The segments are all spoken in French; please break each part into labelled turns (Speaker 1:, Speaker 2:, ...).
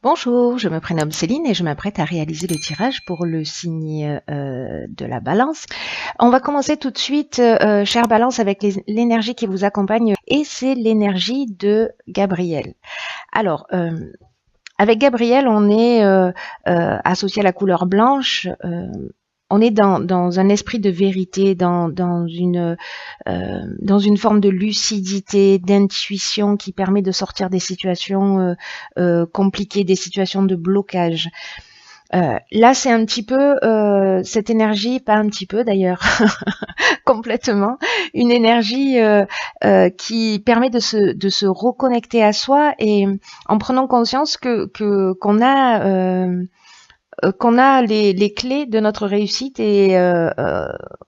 Speaker 1: Bonjour, je me prénomme Céline et je m'apprête à réaliser le tirage pour le signe de la Balance. On va commencer tout de suite, chère Balance, avec l'énergie qui vous accompagne et c'est l'énergie de Gabriel. Alors, avec Gabriel, on est associé à la couleur blanche. On est dans un esprit de vérité, dans une forme de lucidité, d'intuition qui permet de sortir des situations compliquées, des situations de blocage. Là, c'est un petit peu cette énergie, pas un petit peu d'ailleurs, complètement, une énergie qui permet de se reconnecter à soi et en prenant conscience qu'on a les clés de notre réussite et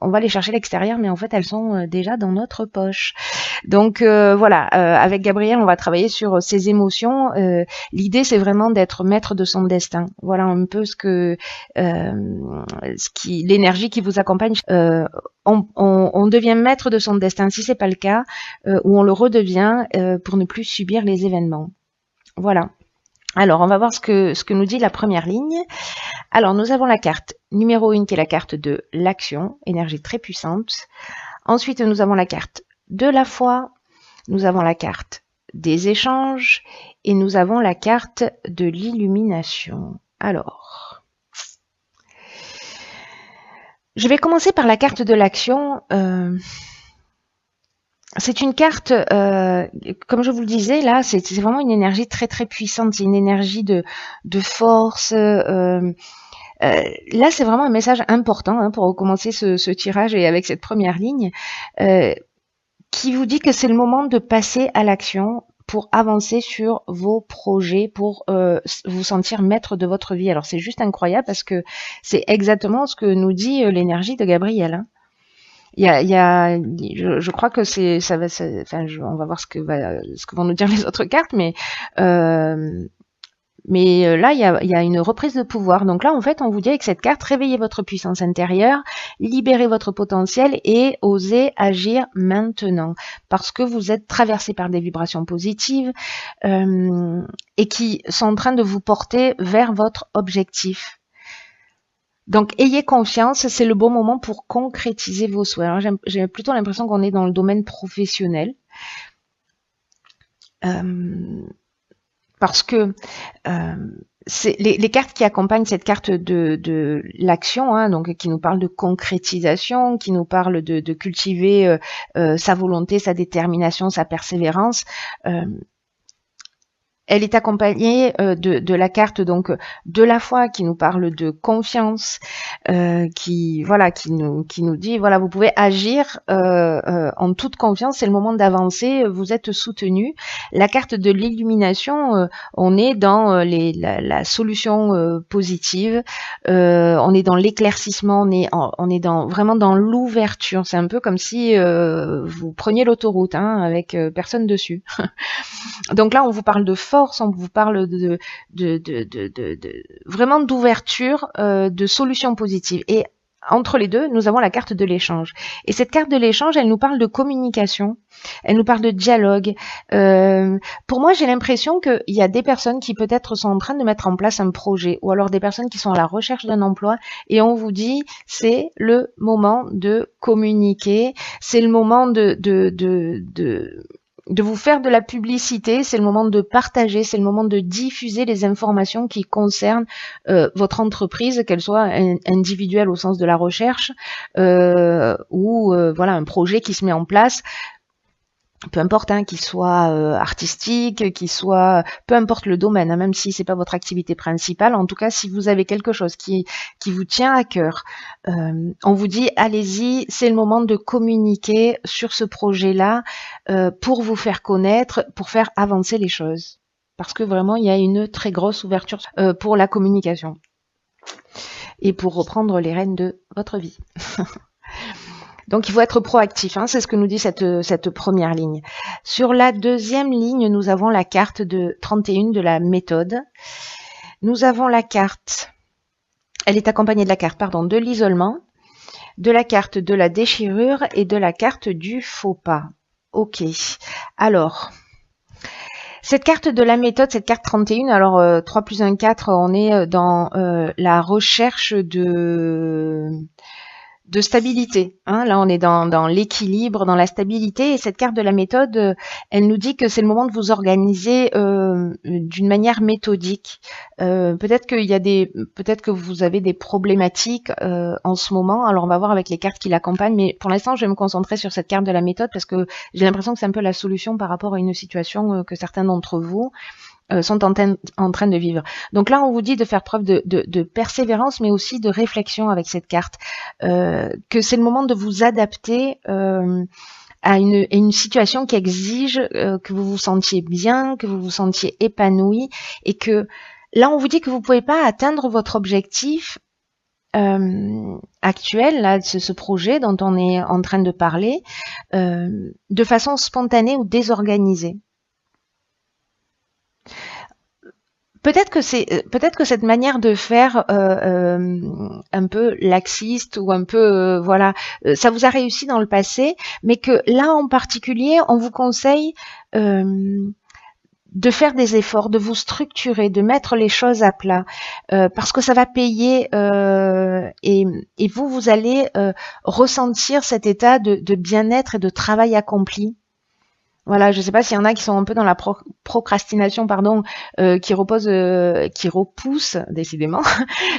Speaker 1: on va les chercher à l'extérieur, mais en fait elles sont déjà dans notre poche. Donc voilà, avec Gabriel, on va travailler sur ses émotions. L'idée, c'est vraiment d'être maître de son destin. Voilà un peu l'énergie qui vous accompagne. On devient maître de son destin si c'est pas le cas, ou on le redevient pour ne plus subir les événements. Voilà. Alors, on va voir ce que nous dit la première ligne. Alors, nous avons la carte numéro 1 qui est la carte de l'action, énergie très puissante. Ensuite, nous avons la carte de la foi, nous avons la carte des échanges et nous avons la carte de l'illumination. Alors, je vais commencer par la carte de l'action. C'est une carte, comme je vous le disais, là, c'est vraiment une énergie très très puissante. C'est une énergie de force. Là, c'est vraiment un message important pour recommencer ce tirage et avec cette première ligne, qui vous dit que c'est le moment de passer à l'action pour avancer sur vos projets, pour vous sentir maître de votre vie. Alors, c'est juste incroyable parce que c'est exactement ce que nous dit l'énergie de Gabriel. Je crois que on va voir ce que vont nous dire les autres cartes, mais là, il y a une reprise de pouvoir. Donc là, en fait, on vous dit avec cette carte, réveillez votre puissance intérieure, libérez votre potentiel et osez agir maintenant. Parce que vous êtes traversé par des vibrations positives et qui sont en train de vous porter vers votre objectif. Donc, ayez confiance, c'est le bon moment pour concrétiser vos souhaits. Alors, j'ai plutôt l'impression qu'on est dans le domaine professionnel. Parce que c'est les cartes qui accompagnent cette carte de l'action, donc qui nous parle de concrétisation, qui nous parle de cultiver sa volonté, sa détermination, sa persévérance. Elle est accompagnée de la carte donc de la foi qui nous parle de confiance, qui nous dit voilà, vous pouvez agir en toute confiance, c'est le moment d'avancer, vous êtes soutenu. La carte de l'illumination, on est dans la solution positive, on est dans l'éclaircissement, on est vraiment dans l'ouverture. C'est un peu comme si vous preniez l'autoroute avec personne dessus. Donc là, on vous parle de force, on vous parle vraiment d'ouverture, de solutions positives. Et entre les deux, nous avons la carte de l'échange. Et cette carte de l'échange, elle nous parle de communication, elle nous parle de dialogue. Pour moi, j'ai l'impression qu'il y a des personnes qui peut-être sont en train de mettre en place un projet, ou alors des personnes qui sont à la recherche d'un emploi, et on vous dit, c'est le moment de communiquer, c'est le moment de vous faire de la publicité, c'est le moment de partager, c'est le moment de diffuser les informations qui concernent votre entreprise, qu'elle soit individuelle au sens de la recherche ou voilà un projet qui se met en place. Peu importe, qu'il soit artistique, qu'il soit, peu importe le domaine, même si c'est pas votre activité principale. En tout cas, si vous avez quelque chose qui vous tient à cœur, on vous dit allez-y, c'est le moment de communiquer sur ce projet-là pour vous faire connaître, pour faire avancer les choses. Parce que vraiment, il y a une très grosse ouverture pour la communication et pour reprendre les rênes de votre vie. Donc, il faut être proactif, c'est ce que nous dit cette première ligne. Sur la deuxième ligne, nous avons la carte de 31 de la méthode. Nous avons la carte, elle est accompagnée de la carte, de l'isolement, de la carte de la déchirure et de la carte du faux pas. Ok, alors, Cette carte de la méthode, cette carte 31, alors 3 plus 1, 4, on est dans la recherche de stabilité. Hein. Là, on est dans l'équilibre, dans la stabilité. Et cette carte de la méthode, elle nous dit que c'est le moment de vous organiser d'une manière méthodique. Peut-être que vous avez des problématiques en ce moment. Alors, on va voir avec les cartes qui l'accompagnent. Mais pour l'instant, je vais me concentrer sur cette carte de la méthode parce que j'ai l'impression que c'est un peu la solution par rapport à une situation que certains d'entre vous sont en train de vivre. Donc là, on vous dit de faire preuve de persévérance, mais aussi de réflexion avec cette carte, que c'est le moment de vous adapter à une situation qui exige que vous vous sentiez bien, que vous vous sentiez épanoui, et que là, on vous dit que vous pouvez pas atteindre votre objectif actuel, là, ce projet dont on est en train de parler, de façon spontanée ou désorganisée. Peut-être que cette manière de faire un peu laxiste ou un peu voilà, ça vous a réussi dans le passé, mais que là en particulier, on vous conseille de faire des efforts, de vous structurer, de mettre les choses à plat, parce que ça va payer et vous allez ressentir cet état de bien-être et de travail accompli. Voilà, je ne sais pas s'il y en a qui sont un peu dans la procrastination, pardon, qui repoussent décidément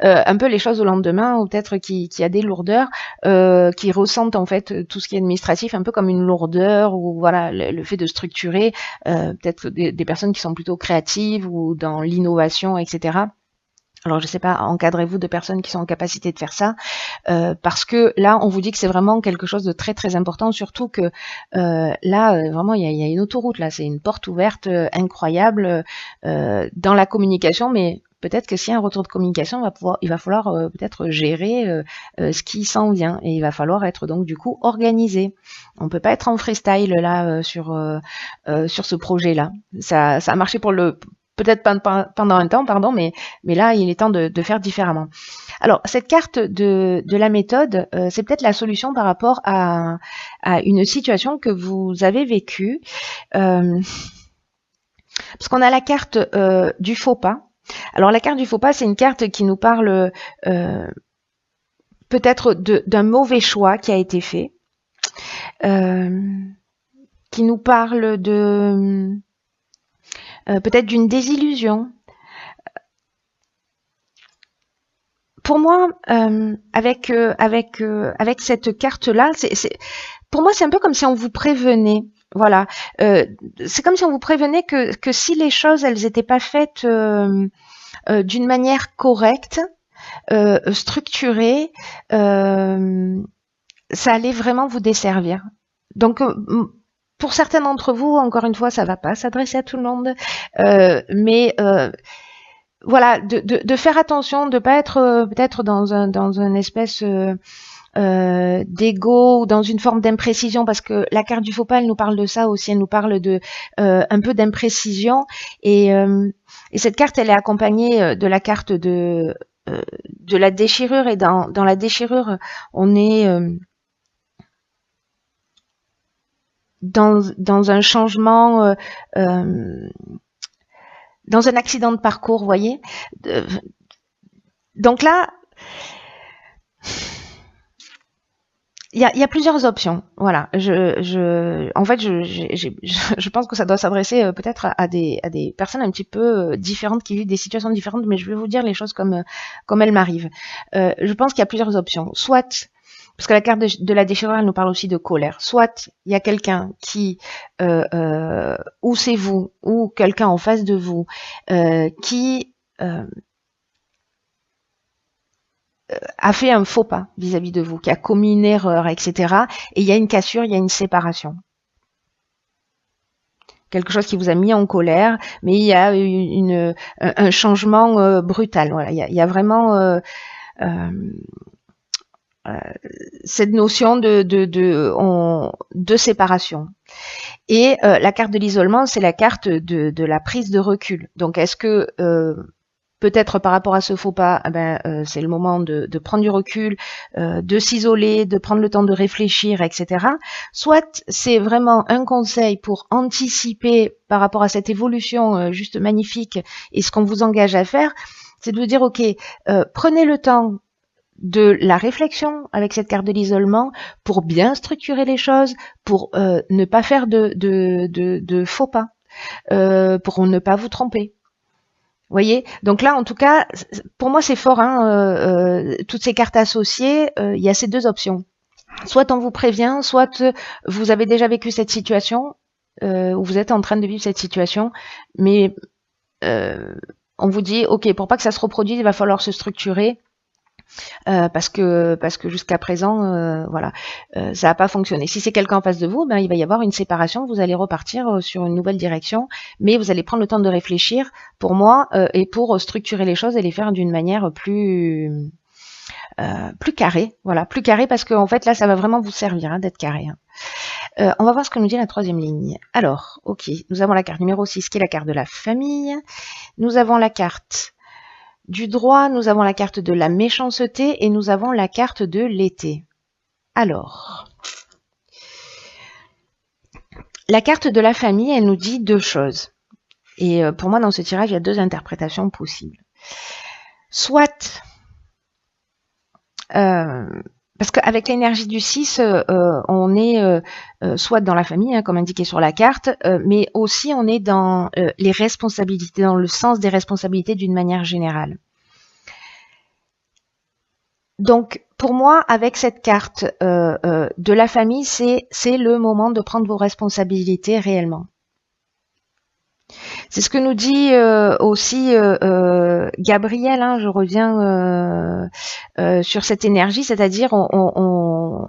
Speaker 1: un peu les choses au lendemain, ou peut-être qui a des lourdeurs, qui ressentent en fait tout ce qui est administratif un peu comme une lourdeur, ou voilà le fait de structurer, peut-être des personnes qui sont plutôt créatives ou dans l'innovation, etc. Alors, je ne sais pas, encadrez-vous de personnes qui sont en capacité de faire ça, parce que là, on vous dit que c'est vraiment quelque chose de très très important, surtout que là, vraiment, il y a une autoroute, là, c'est une porte ouverte incroyable dans la communication, mais peut-être que s'il y a un retour de communication, il va falloir peut-être gérer ce qui s'en vient, et il va falloir être donc du coup organisé. On peut pas être en freestyle là sur ce projet-là. Ça a marché peut-être pendant un temps, pardon, mais là, il est temps de faire différemment. Alors, cette carte de la méthode, c'est peut-être la solution par rapport à une situation que vous avez vécue. Parce qu'on a la carte du faux pas. Alors, la carte du faux pas, c'est une carte qui nous parle peut-être d'un mauvais choix qui a été fait, qui nous parle de peut-être d'une désillusion. Pour moi, avec cette carte-là, pour moi, c'est un peu comme si on vous prévenait. Voilà, c'est comme si on vous prévenait que si les choses, elles n'étaient pas faites d'une manière correcte, structurée, ça allait vraiment vous desservir. Donc, pour certains d'entre vous, encore une fois, ça va pas s'adresser à tout le monde, mais voilà, de faire attention, de pas être peut-être dans une espèce d'ego ou dans une forme d'imprécision, parce que la carte du faux pas, elle nous parle de ça aussi, elle nous parle de un peu d'imprécision, et cette carte, elle est accompagnée de la carte de la déchirure, et dans la déchirure, on est dans un changement, dans un accident de parcours, vous voyez. Donc là, il y a plusieurs options. Voilà. En fait, je pense que ça doit s'adresser peut-être à des personnes un petit peu différentes, qui vivent des situations différentes, mais je vais vous dire les choses comme elles m'arrivent. Je pense qu'il y a plusieurs options. Soit, parce que la carte de la déchirure, elle nous parle aussi de colère. Soit il y a quelqu'un qui, ou c'est vous, ou quelqu'un en face de vous, qui a fait un faux pas vis-à-vis de vous, qui a commis une erreur, etc. Et il y a une cassure, il y a une séparation. Quelque chose qui vous a mis en colère, mais il y a un changement brutal. Voilà, il y a vraiment cette notion de séparation. Et la carte de l'isolement, c'est la carte de la prise de recul. Donc, est-ce que peut-être par rapport à ce faux pas, c'est le moment de prendre du recul, de s'isoler, de prendre le temps de réfléchir, etc. Soit c'est vraiment un conseil pour anticiper par rapport à cette évolution juste magnifique et ce qu'on vous engage à faire, c'est de vous dire, ok, prenez le temps de la réflexion avec cette carte de l'isolement pour bien structurer les choses, pour ne pas faire de faux pas, pour ne pas vous tromper. Vous voyez, donc là, en tout cas, pour moi, c'est fort. Toutes ces cartes associées, il y a ces deux options. Soit on vous prévient, soit vous avez déjà vécu cette situation, ou vous êtes en train de vivre cette situation, mais on vous dit, ok, pour pas que ça se reproduise, il va falloir se structurer. Parce que jusqu'à présent, voilà, ça n'a pas fonctionné. Si c'est quelqu'un en face de vous, il va y avoir une séparation, vous allez repartir sur une nouvelle direction, mais vous allez prendre le temps de réfléchir, pour moi, et pour structurer les choses et les faire d'une manière plus carrée, voilà, plus carrée, parce qu'en fait là, ça va vraiment vous servir d'être carré. On va voir ce que nous dit la troisième ligne. Alors, ok, nous avons la carte numéro 6 qui est la carte de la famille. Nous avons la carte du droit, nous avons la carte de la méchanceté et nous avons la carte de l'été. Alors, la carte de la famille, elle nous dit deux choses. Et pour moi, dans ce tirage, il y a deux interprétations possibles. Soit, parce qu'avec l'énergie du 6, on est soit dans la famille, comme indiqué sur la carte, mais aussi on est dans les responsabilités, dans le sens des responsabilités d'une manière générale. Donc, pour moi, avec cette carte de la famille, c'est le moment de prendre vos responsabilités réellement. C'est ce que nous dit aussi Gabriel, je reviens sur cette énergie, c'est-à-dire on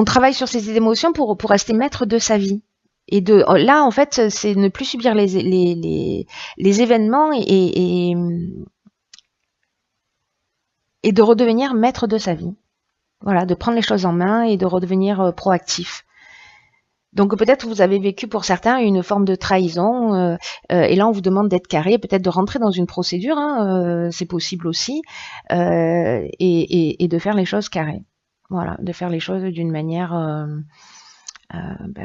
Speaker 1: travaille sur ces émotions pour rester maître de sa vie. Et là, en fait, c'est ne plus subir les événements et de redevenir maître de sa vie. Voilà, de prendre les choses en main et de redevenir proactif. Donc peut-être vous avez vécu pour certains une forme de trahison et là on vous demande d'être carré, peut-être de rentrer dans une procédure, c'est possible aussi, et de faire les choses carrées. Voilà, de faire les choses d'une manière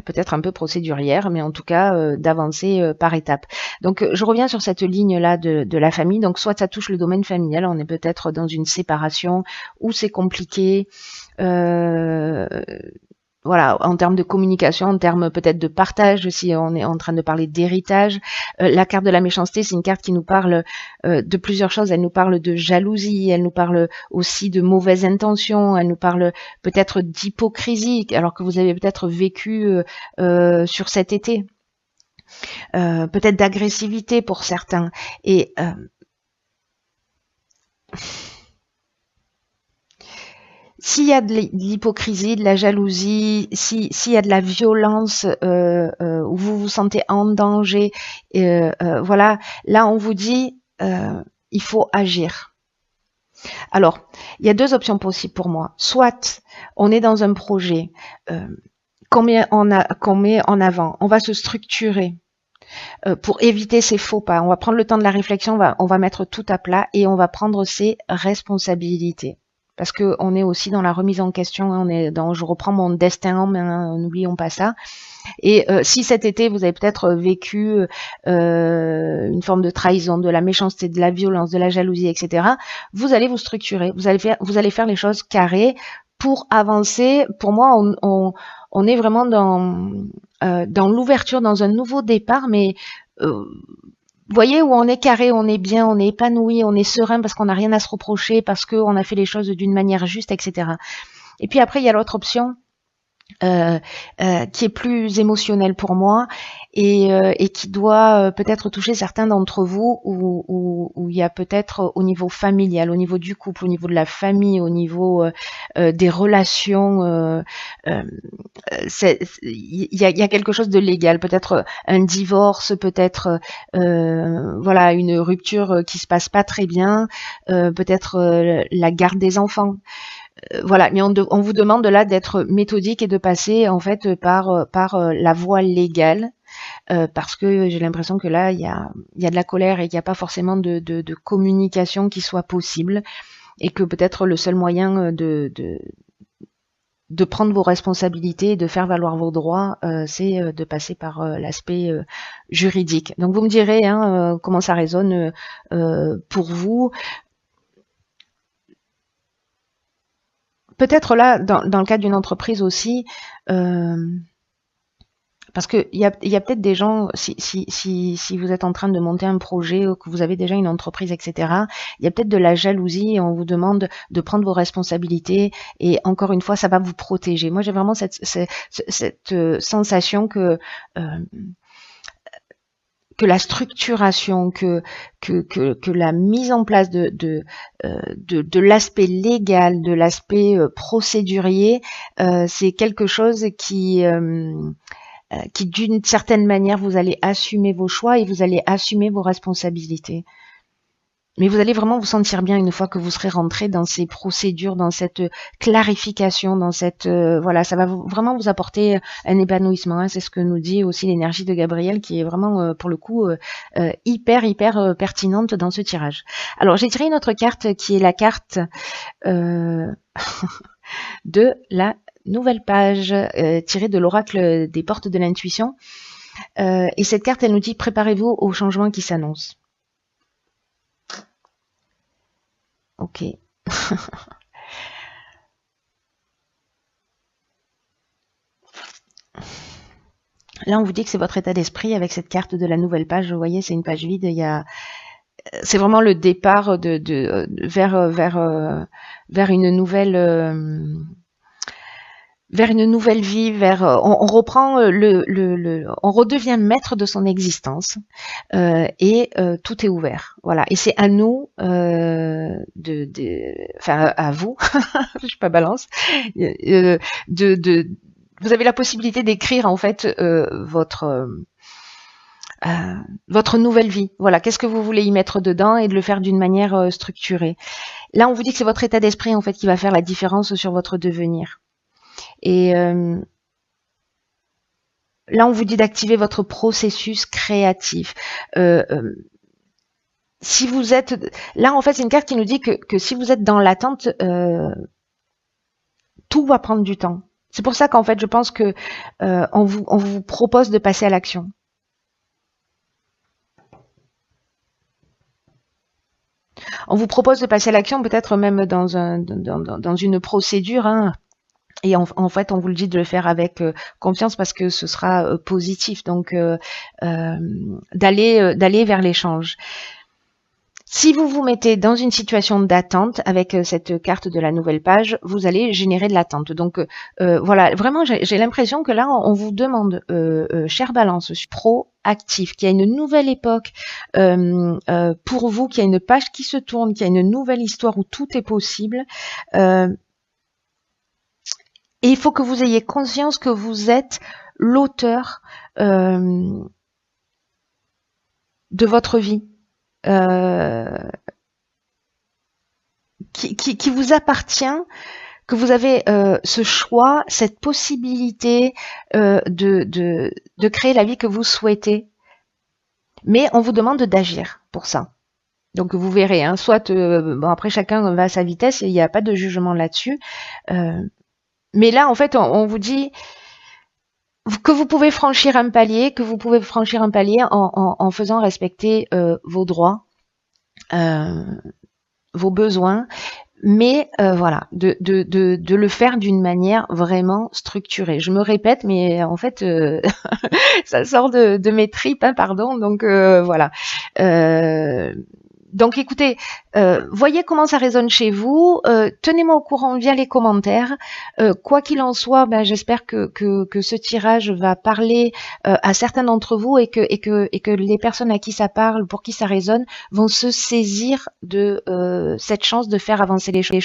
Speaker 1: peut-être un peu procédurière, mais en tout cas d'avancer par étapes. Donc je reviens sur cette ligne-là de la famille. Donc soit ça touche le domaine familial, on est peut-être dans une séparation où c'est compliqué, voilà, en termes de communication, en termes peut-être de partage, si on est en train de parler d'héritage. La carte de la méchanceté, c'est une carte qui nous parle de plusieurs choses. Elle nous parle de jalousie, elle nous parle aussi de mauvaises intentions, elle nous parle peut-être d'hypocrisie, alors que vous avez peut-être vécu sur cet été. Peut-être d'agressivité pour certains. Et s'il y a de l'hypocrisie, de la jalousie, s'il y a de la violence, où vous vous sentez en danger, voilà, là on vous dit, il faut agir. Alors, il y a deux options possibles pour moi. Soit on est dans un projet qu'on met en avant, on va se structurer pour éviter ces faux pas. On va prendre le temps de la réflexion, on va mettre tout à plat et on va prendre ses responsabilités. Parce que on est aussi dans la remise en question, on est dans je reprends mon destin en main, n'oublions pas ça. Et si cet été vous avez peut-être vécu une forme de trahison, de la méchanceté, de la violence, de la jalousie, etc., vous allez vous structurer, vous allez faire les choses carrées pour avancer. Pour moi, on est vraiment dans l'ouverture, dans un nouveau départ, mais vous voyez, où on est carré, on est bien, on est épanoui, on est serein parce qu'on n'a rien à se reprocher, parce qu'on a fait les choses d'une manière juste, etc. Et puis après, il y a l'autre option qui est plus émotionnelle pour moi et qui doit peut-être toucher certains d'entre vous où il y a peut-être au niveau familial, au niveau du couple, au niveau de la famille, au niveau des relations, il y a quelque chose de légal, peut-être un divorce, peut-être voilà une rupture qui se passe pas très bien, peut-être la garde des enfants. Voilà, mais on vous demande là d'être méthodique et de passer en fait par la voie légale parce que j'ai l'impression que là, il y a de la colère et qu'il n'y a pas forcément de communication qui soit possible, et que peut-être le seul moyen de prendre vos responsabilités et de faire valoir vos droits, c'est de passer par l'aspect juridique. Donc vous me direz hein, comment ça résonne pour vous. Peut-être là, dans le cadre d'une entreprise aussi, parce que il y a peut-être des gens, si vous êtes en train de monter un projet ou que vous avez déjà une entreprise, etc., il y a peut-être de la jalousie et on vous demande de prendre vos responsabilités, et encore une fois, ça va vous protéger. Moi, j'ai vraiment cette sensation que la structuration, que la mise en place de l'aspect légal, de l'aspect procédurier, c'est quelque chose qui d'une certaine manière, vous allez assumer vos choix et vous allez assumer vos responsabilités. Mais vous allez vraiment vous sentir bien une fois que vous serez rentré dans ces procédures, dans cette clarification, dans cette voilà, ça va vraiment vous apporter un épanouissement. Hein. C'est ce que nous dit aussi l'énergie de Gabriel, qui est vraiment pour le coup hyper pertinente dans ce tirage. Alors j'ai tiré une autre carte qui est la carte de la nouvelle page tirée de l'oracle des portes de l'intuition. Et cette carte, elle nous dit: préparez-vous au changement qui s'annonce. Ok. Là, on vous dit que c'est votre état d'esprit avec cette carte de la nouvelle page. Vous voyez, c'est une page vide. C'est vraiment le départ vers une nouvelle. Vers une nouvelle vie, on reprend on redevient maître de son existence et tout est ouvert. Voilà. Et c'est à nous enfin à vous, je suis pas balance, vous avez la possibilité d'écrire en fait votre nouvelle vie. Voilà. Qu'est-ce que vous voulez y mettre dedans et de le faire d'une manière structurée. Là, on vous dit que c'est votre état d'esprit en fait qui va faire la différence sur votre devenir. Et là, on vous dit d'activer votre processus créatif. Si vous êtes là, en fait, c'est une carte qui nous dit que si vous êtes dans l'attente, tout va prendre du temps. C'est pour ça qu'en fait, je pense que on vous propose de passer à l'action. On vous propose de passer à l'action, peut-être même dans une procédure. Hein. Et en fait, on vous le dit de le faire avec confiance parce que ce sera positif. Donc, d'aller vers l'échange. Si vous vous mettez dans une situation d'attente avec cette carte de la nouvelle page, vous allez générer de l'attente. Donc, voilà, vraiment, j'ai l'impression que là, on vous demande, chère Balance, proactif, qu'il y a une nouvelle époque pour vous, qu'il y a une page qui se tourne, qu'il y a une nouvelle histoire où tout est possible. Et il faut que vous ayez conscience que vous êtes l'auteur de votre vie, qui vous appartient, que vous avez ce choix, cette possibilité de créer la vie que vous souhaitez. Mais on vous demande d'agir pour ça. Donc vous verrez, hein, soit bon, après chacun va à sa vitesse et il n'y a pas de jugement là-dessus. Mais là, en fait, on vous dit que vous pouvez franchir un palier, en faisant respecter vos droits, vos besoins, mais voilà, de le faire d'une manière vraiment structurée. Je me répète, mais en fait, ça sort de mes tripes, hein, pardon. Donc voilà. Donc écoutez, voyez comment ça résonne chez vous, tenez-moi au courant via les commentaires. Quoi qu'il en soit, ben, j'espère que ce tirage va parler à certains d'entre vous et que les personnes à qui ça parle, pour qui ça résonne, vont se saisir de cette chance de faire avancer les choses.